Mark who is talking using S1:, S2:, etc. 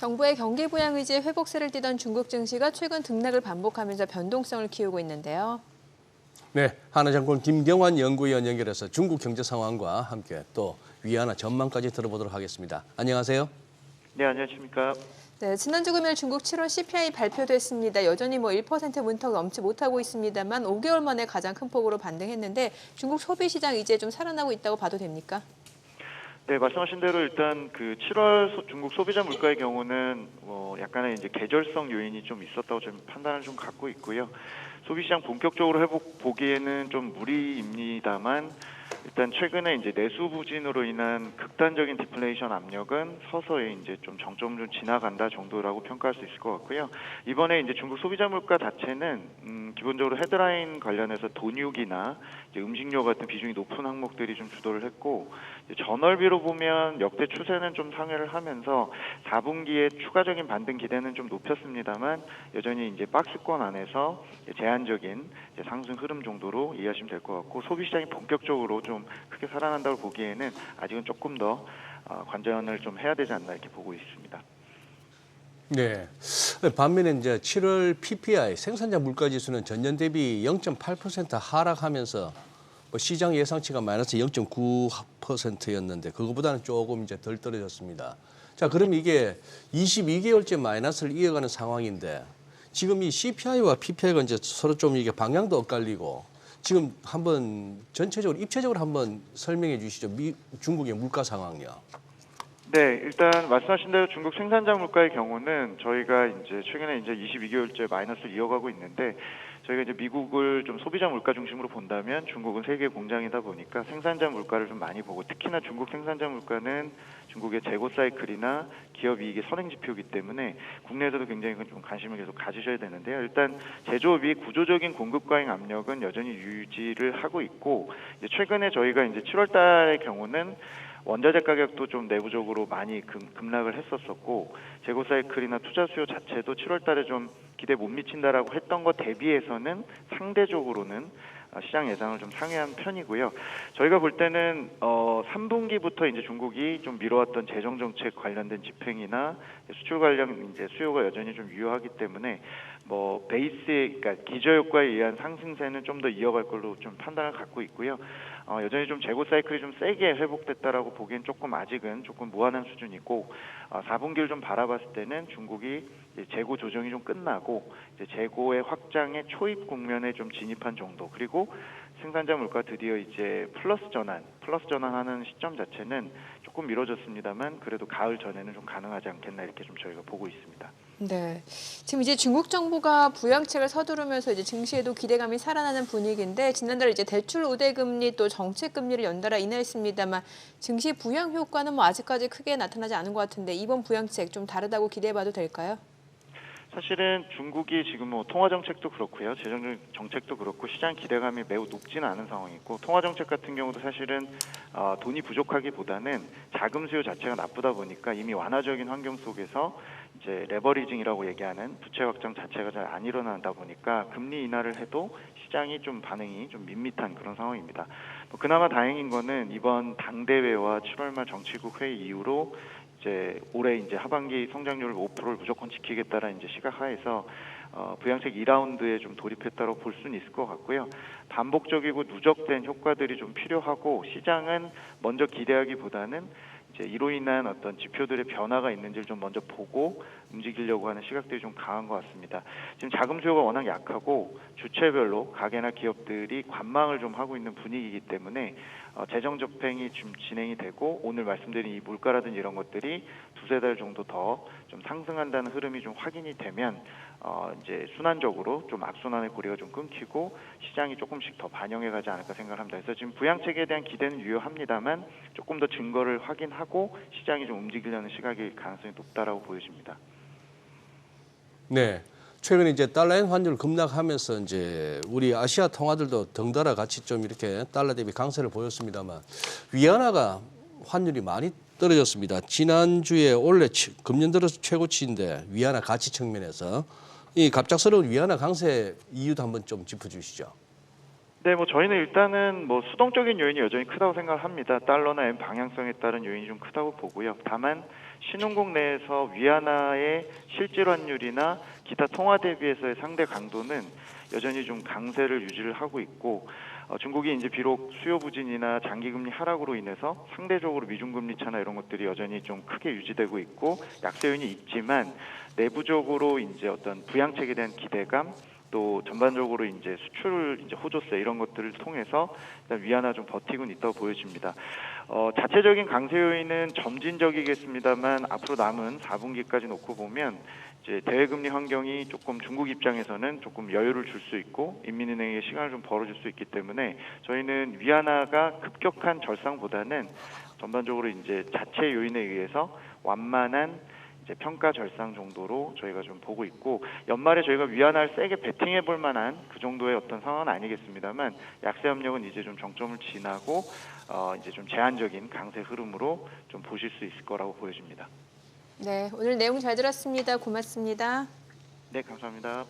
S1: 정부의 경기 부양 의지에 회복세를 띠던 중국 증시가 최근 등락을 반복하면서 변동성을 키우고 있는데요.
S2: 네, 하나증권 김경환 연구위원 연결해서 중국 경제 상황과 함께 또 위안화 전망까지 들어보도록 하겠습니다. 안녕하세요.
S3: 네, 안녕하십니까.
S1: 네, 지난주 금요일 중국 7월 CPI 발표됐습니다. 여전히 1% 문턱 넘지 못하고 있습니다만 5개월 만에 가장 큰 폭으로 반등했는데 중국 소비 시장 이제 좀 살아나고 있다고 봐도 됩니까?
S3: 네, 말씀하신 대로 일단 그 7월 중국 소비자 물가의 경우는 약간의 이제 계절성 요인이 좀 있었다고 저는 판단을 좀 갖고 있고요. 소비 시장 본격적으로 회복 보기에는 좀 무리입니다만 일단 최근에 이제 내수 부진으로 인한 극단적인 디플레이션 압력은 서서히 이제 좀 정점을 좀 지나간다 정도라고 평가할 수 있을 것 같고요. 이번에 이제 중국 소비자 물가 자체는 기본적으로 헤드라인 관련해서 돈육이나 이제 음식료 같은 비중이 높은 항목들이 좀 주도를 했고 전월비로 보면 역대 추세는 좀 상회를 하면서 4분기에 추가적인 반등 기대는 좀 높였습니다만 여전히 이제 박스권 안에서 제한적인 상승 흐름 정도로 이해하시면 될 것 같고 소비 시장이 본격적으로 좀 크게 살아난다고 보기에는 아직은 조금 더 관전을 좀 해야 되지 않나 이렇게 보고 있습니다.
S2: 네. 반면에 이제 7월 PPI 생산자 물가 지수는 전년 대비 0.8% 하락하면서 시장 예상치가 마이너스 0.9%였는데 그거보다는 조금 이제 덜 떨어졌습니다. 자, 그럼 이게 22개월째 마이너스를 이어가는 상황인데 지금 이 CPI와 PPI가 이제 서로 좀 이게 방향도 엇갈리고 지금 한번 전체적으로 입체적으로 한번 설명해 주시죠. 중국의 물가 상황이요.
S3: 네, 일단 말씀하신 대로 중국 생산자 물가의 경우는 저희가 이제 최근에 이제 22개월째 마이너스를 이어가고 있는데 저희가 이제 미국을 좀 소비자 물가 중심으로 본다면 중국은 세계 공장이다 보니까 생산자 물가를 좀 많이 보고 특히나 중국 생산자 물가는 중국의 재고 사이클이나 기업 이익의 선행 지표이기 때문에 국내에서도 굉장히 좀 관심을 계속 가지셔야 되는데요. 일단 제조업이 구조적인 공급 과잉 압력은 여전히 유지를 하고 있고 최근에 저희가 이제 7월 달의 경우는 원자재 가격도 좀 내부적으로 많이 급락을 했었었고 재고 사이클이나 투자 수요 자체도 7월 달에 좀 기대 못 미친다라고 했던 것 대비해서는 상대적으로는 시장 예상을 좀 상회한 편이고요. 저희가 볼 때는 3분기부터 이제 중국이 좀 미뤄왔던 재정 정책 관련된 집행이나 수출 관련 이제 수요가 여전히 좀 유효하기 때문에 그러니까 기저 효과에 의한 상승세는 좀 더 이어갈 걸로 좀 판단을 갖고 있고요. 여전히 좀 재고 사이클이 좀 세게 회복됐다라고 보기엔 조금 아직은 조금 무한한 수준이고 4분기를 좀 바라봤을 때는 중국이 이제 재고 조정이 좀 끝나고 이제 재고의 확장의 초입 국면에 좀 진입한 정도 그리고 생산자 물가 드디어 이제 플러스 전환하는 시점 자체는 조금 미뤄졌습니다만 그래도 가을 전에는 좀 가능하지 않겠나 이렇게 좀 저희가 보고 있습니다.
S1: 네, 지금 이제 중국 정부가 부양책을 서두르면서 이제 증시에도 기대감이 살아나는 분위기인데 지난달 이제 대출 우대금리 또 정책금리를 연달아 인하했습니다만 증시 부양 효과는 아직까지 크게 나타나지 않은 것 같은데 이번 부양책 좀 다르다고 기대해봐도 될까요?
S3: 사실은 중국이 지금 통화 정책도 그렇고요, 재정 정책도 그렇고 시장 기대감이 매우 높지는 않은 상황이고 통화 정책 같은 경우도 사실은 돈이 부족하기보다는 자금 수요 자체가 나쁘다 보니까 이미 완화적인 환경 속에서 이제 레버리징이라고 얘기하는 부채 확장 자체가 잘 안 일어나다 보니까 금리 인하를 해도 시장이 좀 반응이 좀 밋밋한 그런 상황입니다. 그나마 다행인 거는 이번 당대회와 7월 말 정치국 회의 이후로 이제 올해 이제 하반기 성장률 5%를 무조건 지키겠다라는 이제 시각하에서 부양책 2라운드에 좀 돌입했다고 볼 수는 있을 것 같고요. 반복적이고 누적된 효과들이 좀 필요하고 시장은 먼저 기대하기보다는 이제 이로 인한 어떤 지표들의 변화가 있는지를 좀 먼저 보고 움직이려고 하는 시각들이 좀 강한 것 같습니다. 지금 자금 수요가 워낙 약하고 주체별로 가게나 기업들이 관망을 좀 하고 있는 분위기이기 때문에 재정 접행이 좀 진행이 되고 오늘 말씀드린 이 물가라든지 이런 것들이 두세 달 정도 더 좀 상승한다는 흐름이 좀 확인이 되면 이제 순환적으로 좀 악순환의 고리가 좀 끊기고 시장이 조금씩 더 반영해 가지 않을까 생각을 합니다. 그래서 지금 부양책에 대한 기대는 유효합니다만 조금 더 증거를 확인하고 시장이 좀 움직이려는 시각일 가능성이 높다라고 보여집니다.
S2: 네. 최근에 이제 달러엔 환율 급락하면서 이제 우리 아시아 통화들도 덩달아 같이 좀 이렇게 달러 대비 강세를 보였습니다만 위안화가 환율이 많이 떨어졌습니다. 지난주에 원래 금년 들어서 최고치인데 위안화 가치 측면에서 이 갑작스러운 위안화 강세 이유도 한번 좀 짚어주시죠.
S3: 네, 저희는 일단은 수동적인 요인이 여전히 크다고 생각을 합니다. 달러나 엔 방향성에 따른 요인이 좀 크다고 보고요. 다만 신흥국 내에서 위안화의 실질 환율이나 기타 통화 대비해서의 상대 강도는 여전히 좀 강세를 유지를 하고 있고 중국이 이제 비록 수요 부진이나 장기 금리 하락으로 인해서 상대적으로 미중 금리 차나 이런 것들이 여전히 좀 크게 유지되고 있고 약세 요인이 있지만 내부적으로 이제 어떤 부양책에 대한 기대감 또 전반적으로 이제 수출 이제 호조세 이런 것들을 통해서 일단 위안화 좀 버티고는 있다고 보여집니다. 자체적인 강세 요인은 점진적이겠습니다만 앞으로 남은 4분기까지 놓고 보면 이제 대외금리 환경이 조금 중국 입장에서는 조금 여유를 줄 수 있고 인민은행에 시간을 좀 벌어줄 수 있기 때문에 저희는 위안화가 급격한 절상보다는 전반적으로 이제 자체 요인에 의해서 완만한 이제 평가 절상 정도로 저희가 좀 보고 있고 연말에 저희가 위안화를 세게 베팅해 볼 만한 그 정도의 어떤 상황은 아니겠습니다만 약세 압력은 이제 좀 정점을 지나고 이제 좀 제한적인 강세 흐름으로 좀 보실 수 있을 거라고 보여집니다.
S1: 네, 오늘 내용 잘 들었습니다. 고맙습니다.
S3: 네, 감사합니다.